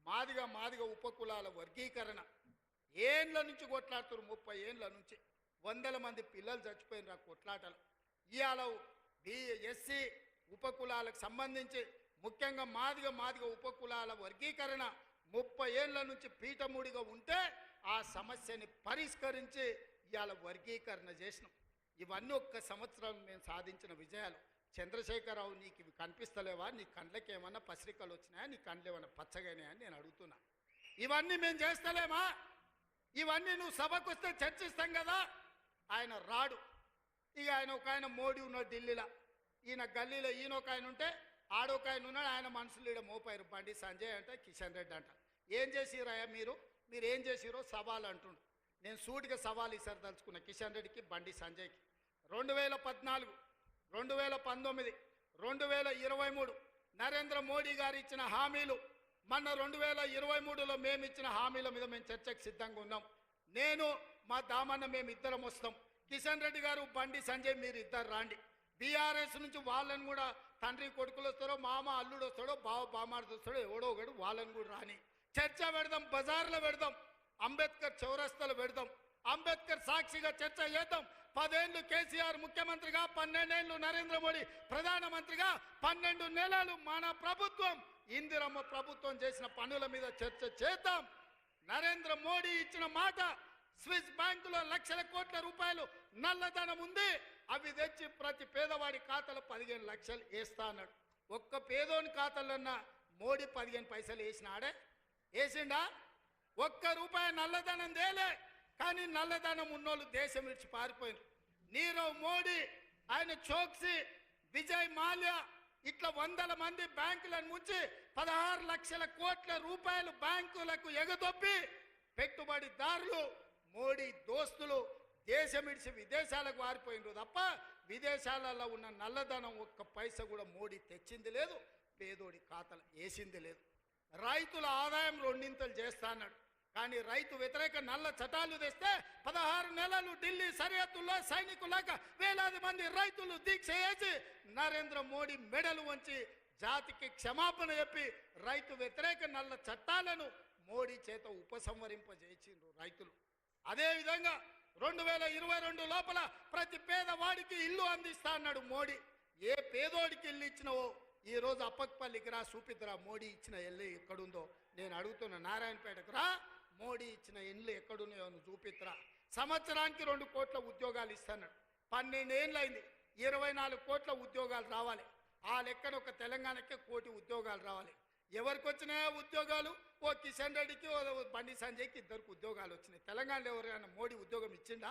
మాదిగ ఉపకులాల వర్గీకరణ ఏండ్ల నుంచి కొట్లాడుతారు. 30 ఏండ్ల నుంచి 100 మంది పిల్లలు చచ్చిపోయిన కొట్లాటలు. ఇవాళ ఎస్సీ ఉపకులాలకు సంబంధించి ముఖ్యంగా మాదిగ ఉపకులాల వర్గీకరణ 30 ఏళ్ల నుంచి పీఠముడిగా ఉంటే ఆ సమస్యని పరిష్కరించి ఇవాళ వర్గీకరణ చేసినాం. ఇవన్నీ ఒక్క సంవత్సరం మేము సాధించిన విజయాలు. చంద్రశేఖరరావు, నీకు ఇవి కనిపిస్తలేవా? నీ కండ్లకి ఏమన్నా పసిరికలు వచ్చినాయా? నీ కండ్లు ఏమన్నా పచ్చగానే అని నేను అడుగుతున్నా. ఇవన్నీ మేము చేస్తలేమా? ఇవన్నీ నువ్వు సభకు వస్తే చర్చిస్తాం కదా. ఆయన రాడు. ఇక ఒక ఆయన మోడీ ఉన్నాడు ఢిల్లీలో, ఈయన గల్లీలో ఈయన ఒక ఆయన ఉంటే ఆడొక ఆయన ఉన్నాడు. ఆయన మనుషులు ఈడ మోపారు. బండి సంజయ్ అంట, కిషన్ రెడ్డి అంట. ఏం చేసిరాయా మీరు ఏం చేసిరో సవాల్ అంటుండు. నేను సూటిగా సవాల్ ఇసారి తలుచుకున్న కిషన్ రెడ్డికి, బండి సంజయ్కి. 2014, 2019, 2023 నరేంద్ర మోడీ గారు ఇచ్చిన హామీలు, మొన్న 2023లో మేము ఇచ్చిన హామీల మీద మేము చర్చకు సిద్ధంగా ఉన్నాం. నేను మా దామన్న మేము ఇద్దరం వస్తాం. కిషన్ రెడ్డి గారు, బండి సంజయ్ మీరు ఇద్దరు రాండి. బీఆర్ఎస్ నుంచి వాళ్ళని కూడా తండ్రి కొడుకులు వస్తారో మామ అల్లుడు వస్తాడో బావ బామార్ది వస్తాడో ఎవడో ఒకడు వాళ్ళని కూడా రాని చర్చ పెడదాం, బజార్లో పెడదాం, అంబేద్కర్ చౌరస్తాలో పెడదాం, అంబేద్కర్ సాక్షిగా చర్చ చేద్దాం. 10 ఏళ్ళు కేసీఆర్ ముఖ్యమంత్రిగా, 12 ఏళ్ళు నరేంద్ర మోడీ ప్రధానమంత్రిగా, 12 నెలలు మన ప్రభుత్వం ఇందిరమ్మ ప్రభుత్వం చేసిన పనుల మీద చర్చ చేద్దాం. నరేంద్ర మోడీ ఇచ్చిన మాట, స్విస్ బ్యాంకులో లక్షల కోట్ల రూపాయలు నల్లధనం ఉంది, అవి తెచ్చి ప్రతి పేదవాడి ఖాతాలో 15 లక్షలు వేస్తా అన్నాడు. ఒక్క పేదోని ఖాతాలన్నా మోడీ 15 పైసలు వేసినాడే? వేసిండా? ఒక్క రూపాయి నల్లధనం తేలే. కానీ నల్లధనం ఉన్నోళ్ళు దేశం విడిచి పారిపోయినారు. నీరవ్ మోడీ, ఆయన చోక్సీ, విజయ్ మాల్యా ఇట్లా 100 మంది బ్యాంకులను ముంచి 16 లక్షల కోట్ల రూపాయలు బ్యాంకులకు ఎగదొప్పి పెట్టుబడిదారులు, మోడీ దోస్తులు దేశం విడిచి విదేశాలకు పారిపోయినారు తప్ప విదేశాలలో ఉన్న నల్లధనం ఒక్క పైసా కూడా మోడీ తెచ్చింది లేదు, పేదోడి ఖాతాలు వేసింది లేదు. రైతుల ఆదాయం 2 చేస్తా అన్నాడు. కానీ రైతు వ్యతిరేక నల్ల చట్టాలు తెస్తే 16 నెలలు ఢిల్లీ సరిహద్దుల్లో సైనికులాగా వేలాది మంది రైతులు దీక్ష చేసి నరేంద్ర మోడీ మెడలు వంచి జాతికి క్షమాపణ చెప్పి రైతు వ్యతిరేక నల్ల చట్టాలను మోడీ చేత ఉపసంహరింపజేసిండ్రు రైతులు. అదేవిధంగా 2022 లోపల ప్రతి పేదవాడికి ఇల్లు అందిస్తా అన్నాడు మోడీ. ఏ పేదోడికి ఇల్లు ఇచ్చినవో ఈ రోజు అప్పక్పల్లికి రా, చూపిద్దురా మోడీ ఇచ్చిన ఇల్లు ఎక్కడుందో. నేను అడుగుతున్న నారాయణపేటకు రా, మోడీ ఇచ్చిన ఇల్లు ఎక్కడున్నాయో నువ్వు చూపిద్దురా. సంవత్సరానికి 2 కోట్ల ఉద్యోగాలు ఇస్తున్నాడు. 12 ఏళ్ళు అయింది, 24 కోట్ల ఉద్యోగాలు రావాలి. ఆ లెక్కన ఒక తెలంగాణకే 1 కోటి ఉద్యోగాలు రావాలి. ఎవరికి వచ్చినాయా ఉద్యోగాలు? ఓ కిషన్ రెడ్డికి, ఓ బండి సంజయ్కి 2 ఉద్యోగాలు వచ్చినాయి. తెలంగాణలో ఎవరైనా మోడీ ఉద్యోగం ఇచ్చిండా?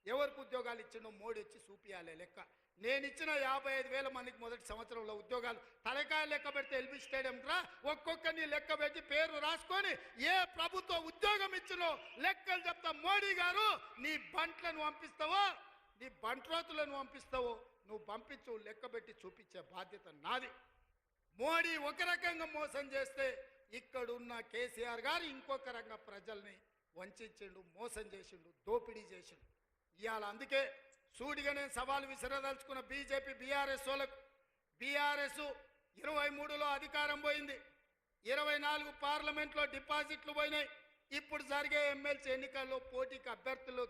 ఎవరికి ఉద్యోగాలు ఇచ్చిండో మోడీ వచ్చి చూపియాలి లెక్క. నేను ఇచ్చిన 55,000 మందికి మొదటి సంవత్సరంలో ఉద్యోగాలు తలకాయ లెక్క పెడితే ఎల్బీ స్టేడియం రా, ఒక్కొక్కరిని లెక్క పెట్టి పేరు రాసుకొని ఏ ప్రభుత్వ ఉద్యోగం ఇచ్చినో లెక్కలు చెప్తా. మోడీ గారు, నీ బంట్లను పంపిస్తావో, నీ బంట్రోతులను పంపిస్తావో నువ్వు పంపించు, లెక్క పెట్టి చూపించే బాధ్యత నాది. మోడీ ఒక రకంగా మోసం చేస్తే ఇక్కడున్న కేసీఆర్ గారు ఇంకొక రకంగా ప్రజల్ని వంచిండు, మోసం చేసిండు, దోపిడీ చేసిండు. ఇవాళ అందుకే సూటిగా నేను సవాలు విసిరదలుచుకున్న బీజేపీ బీఆర్ఎస్ వాళ్ళకు. బీఆర్ఎస్ 23లో అధికారం పోయింది, 24 పార్లమెంట్లో డిపాజిట్లు పోయినాయి. ఇప్పుడు జరిగే ఎమ్మెల్సీ ఎన్నికల్లో పోటీకి అభ్యర్థులు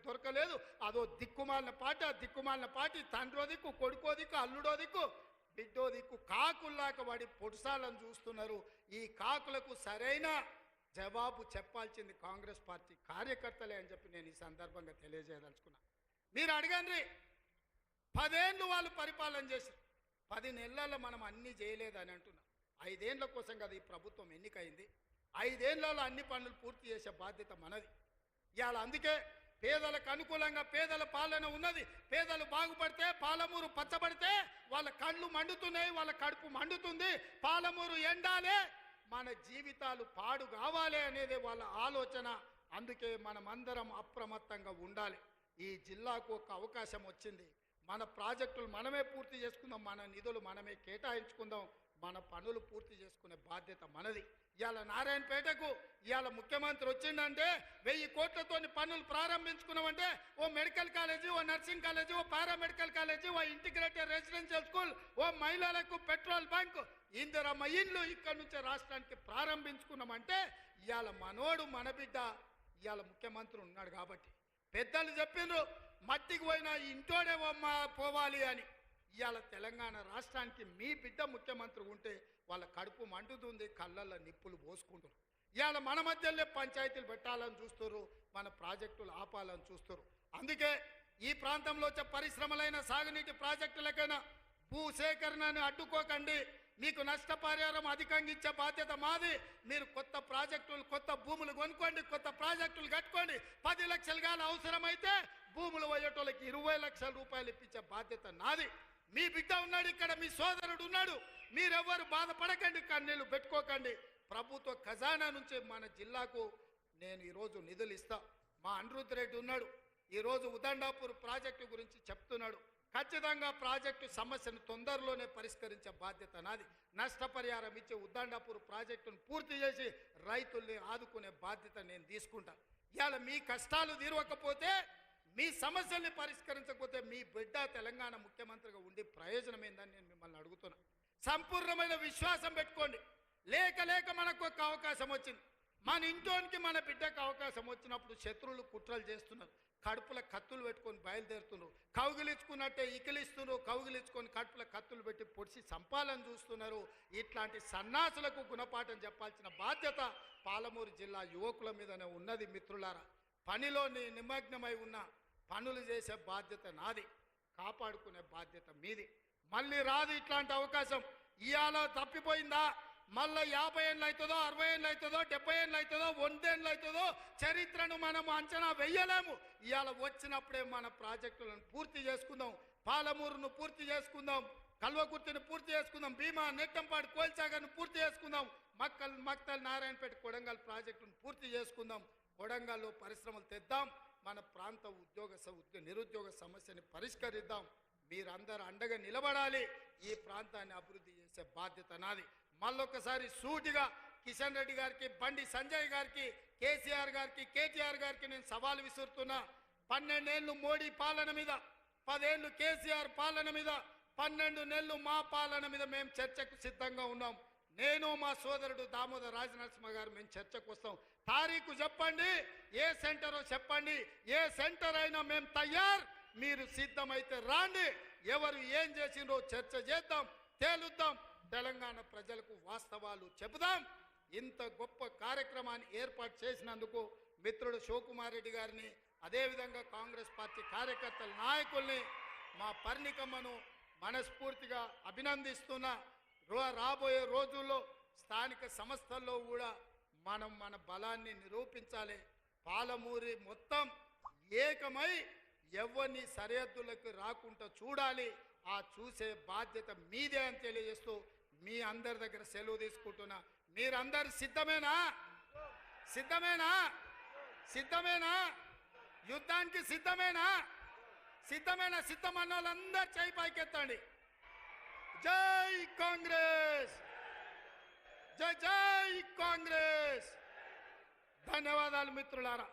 దొరకలేదు. అదో దిక్కుమాలిన పార్టీ. ఆ దిక్కుమాలిన పార్టీ తండ్రో దిక్కు, కొడుకో దిక్కు, అల్లుడో దిక్కు, బిడ్డో దిక్కు కాకుల్లాక వాడి పొడుసాలను చూస్తున్నారు. ఈ కాకులకు సరైన జవాబు చెప్పాల్సింది కాంగ్రెస్ పార్టీ కార్యకర్తలే అని చెప్పి నేను ఈ సందర్భంగా తెలియజేయదలుచుకున్నా. మీరు అడగండి, 10 ఏళ్ళు వాళ్ళు పరిపాలన చేశారు, 10 నెలల్లో మనం అన్నీ చేయలేదని అంటున్నాం. 5 ఏళ్ల కోసం కదా ఈ ప్రభుత్వం ఎన్నికైంది. 5 ఏళ్లలో అన్ని పనులు పూర్తి చేసే బాధ్యత మనది. ఇవాళ అందుకే పేదలకు అనుకూలంగా పేదల పాలన ఉన్నది. పేదలు బాగుపడితే, పాలమూరు పచ్చబడితే వాళ్ళ కళ్ళు మండుతున్నాయి, వాళ్ళ కడుపు మండుతుంది. పాలమూరు ఎండాలే, మన జీవితాలు పాడు కావాలి అనేదే వాళ్ళ ఆలోచన. అందుకే మనమందరం అప్రమత్తంగా ఉండాలి. ఈ జిల్లాకు ఒక అవకాశం వచ్చింది. మన ప్రాజెక్టులు మనమే పూర్తి చేసుకుందాం, మన నిధులు మనమే కేటాయించుకుందాం, మన పనులు పూర్తి చేసుకునే బాధ్యత మనది. ఇవాళ నారాయణపేటకు ఇవాళ ముఖ్యమంత్రి వచ్చిందంటే 1000 కోట్లతోని పనులు ప్రారంభించుకున్నామంటే ఓ మెడికల్ కాలేజీ, ఓ నర్సింగ్ కాలేజీ, ఓ పారామెడికల్ కాలేజీ, ఓ ఇంటిగ్రేటెడ్ రెసిడెన్షియల్ స్కూల్, ఓ మహిళలకు పెట్రోల్ బంక్, ఇందిరమ్మ ఇల్లు ఇక్కడ నుంచి రాష్ట్రానికి ప్రారంభించుకున్నామంటే ఇవాళ మనోడు మన బిడ్డ ఇవాళ ముఖ్యమంత్రి ఉన్నాడు కాబట్టి. పెద్దలు చెప్పిండ్రు మట్టికి పోయినా ఇంటోడే పోవాలి అని. ఇవాళ తెలంగాణ రాష్ట్రానికి మీ బిడ్డ ముఖ్యమంత్రి ఉంటే వాళ్ళ కడుపు మండుతుంది, కళ్ళల్లో నిప్పులు పోసుకుంటారు. ఇవాళ మన మధ్యలో పంచాయతీలు పెట్టాలని చూస్తారు, మన ప్రాజెక్టులు ఆపాలని చూస్తారు. అందుకే ఈ ప్రాంతంలో వచ్చే పరిశ్రమలైన సాగునీటి ప్రాజెక్టులకైనా భూసేకరణను అడ్డుకోకండి. మీకు నష్టపరిహారం అధికంగా ఇచ్చే బాధ్యత మాది. మీరు కొత్త ప్రాజెక్టులు, కొత్త భూములు కొనుక్కోండి, కొత్త ప్రాజెక్టులు కట్టుకోండి. 10 లక్షలు కానీ అవసరమైతే భూములు పోయేటోళ్ళకి 20 లక్షల రూపాయలు ఇప్పించే బాధ్యత నాది. మీ బిడ్డ ఉన్నాడు ఇక్కడ, మీ సోదరుడు ఉన్నాడు. మీరెవ్వరు బాధపడకండి, కన్నీళ్లు పెట్టుకోకండి. ప్రభుత్వ ఖజానా నుంచి మన జిల్లాకు నేను ఈరోజు నిధులు ఇస్తా. మా అనిరుద్ధ్ రెడ్డి ఉన్నాడు, ఈరోజు ఉదండాపూర్ ప్రాజెక్టు గురించి చెప్తున్నాడు. ఖచ్చితంగా ప్రాజెక్టు సమస్యను తొందరలోనే పరిష్కరించే బాధ్యత నాది. నష్టపరిహారం ఇచ్చి ఉదండాపూర్ ప్రాజెక్టును పూర్తి చేసి రైతుల్ని ఆదుకునే బాధ్యత నేను తీసుకుంటా. ఇవాళ మీ కష్టాలు తీరవకపోతే మీ సమస్యల్ని పరిష్కరించకపోతే మీ బిడ్డ తెలంగాణ ముఖ్యమంత్రిగా ఉండి ప్రయోజనం ఏందని నేను మిమ్మల్ని అడుగుతున్నా. సంపూర్ణమైన విశ్వాసం పెట్టుకోండి. లేక లేక మనకు ఒక అవకాశం వచ్చింది. మన ఇంట్లోనికి మన బిడ్డకు అవకాశం వచ్చినప్పుడు శత్రువులు కుట్రలు చేస్తున్నారు. కడుపుల కత్తులు పెట్టుకొని బయలుదేరుతున్నారు. కౌగిలించుకున్నట్టే ఇకిలిస్తున్నారు. కౌగిలించుకొని కడుపుల కత్తులు పెట్టి పొడిచి చంపాలని చూస్తున్నారు. ఇట్లాంటి సన్నాసులకు గుణపాఠం చెప్పాల్సిన బాధ్యత పాలమూరు జిల్లా యువకుల మీదనే ఉన్నది. మిత్రులారా, పనిలో నిమగ్నమై ఉన్న పనులు చేసే బాధ్యత నాది, కాపాడుకునే బాధ్యత మీది. మళ్ళీ రాదు ఇట్లాంటి అవకాశం. ఇవాళ తప్పిపోయిందా మళ్ళీ 50 ఏళ్ళు అవుతుందో, 60 ఏళ్ళు అవుతుందో, 70 ఏళ్ళు అవుతుందో, 100 ఏళ్ళు అవుతుందో చరిత్రను మనం అంచనా వెయ్యలేము. ఇవాళ వచ్చినప్పుడే మన ప్రాజెక్టులను పూర్తి చేసుకుందాం. పాలమూరును పూర్తి చేసుకుందాం, కల్వకుర్తిని పూర్తి చేసుకుందాం, భీమా, నెట్టంపాడు, కోల్సాగర్ను పూర్తి చేసుకుందాం, మక్తల్, నారాయణపేట, కొడంగల్ ప్రాజెక్టును పూర్తి చేసుకుందాం. కొడంగల్లో పరిశ్రమలు తెద్దాం. మన ప్రాంత నిరుద్యోగ సమస్యని పరిష్కరిద్దాం. మీరందరూ అండగా నిలబడాలి. ఈ ప్రాంతాన్ని అభివృద్ధి చేసే బాధ్యత నాది. మళ్ళొకసారి సూటిగా కిషన్ రెడ్డి గారికి, బండి సంజయ్ గారికి, కేసీఆర్ గారికి, కేటీఆర్ గారికి నేను సవాల్ విసురుతున్నా. 12 ఏళ్ళు మోడీ పాలన మీద, 10 ఏళ్ళు కేసీఆర్ పాలన మీద, 12 నెలలు మా పాలన మీద మేము చర్చకు సిద్ధంగా ఉన్నాం. నేను మా సోదరుడు దామోదర్ రాజనరసింహ గారు మేము చర్చకు వస్తాం. తారీఖు చెప్పండి, ఏ సెంటరో చెప్పండి, ఏ సెంటర్ అయినా మేము తయారు. మీరు సిద్ధమైతే రాండి. ఎవరు ఏం చేసిండ్రో చర్చ చేద్దాం, తేలుద్దాం. తెలంగాణ ప్రజలకు వాస్తవాలు చెబుదాం. ఇంత గొప్ప కార్యక్రమాన్ని ఏర్పాటు చేసినందుకు మిత్రుడు శివకుమార్ రెడ్డి గారిని, అదేవిధంగా కాంగ్రెస్ పార్టీ కార్యకర్తల నాయకుల్ని, మా పర్ణికమ్మను మనస్ఫూర్తిగా అభినందిస్తున్నా. రాబోయే రోజుల్లో స్థానిక సంస్థల్లో కూడా మనం మన బలాన్ని నిరూపించాలి. పాలమూరి మొత్తం ఏకమై ఎవరిని సరిహద్దులకు రాకుండా చూడాలి. ఆ చూసే బాధ్యత మీదే అని తెలియజేస్తూ మీ అందరి దగ్గర సెలవు తీసుకుంటున్నా. మీరందరు సిద్ధమేనా? సిద్ధమేనా? సిద్ధమేనా? యుద్ధానికి సిద్ధమేనా? సిద్ధమేనా? సిద్ధమన్న వాళ్ళందరూ చేయి పైకెత్తండి. జై కాంగ్రెస్, జై జై కాంగ్రెస్. ధన్యవాదాలు మిత్రులారా.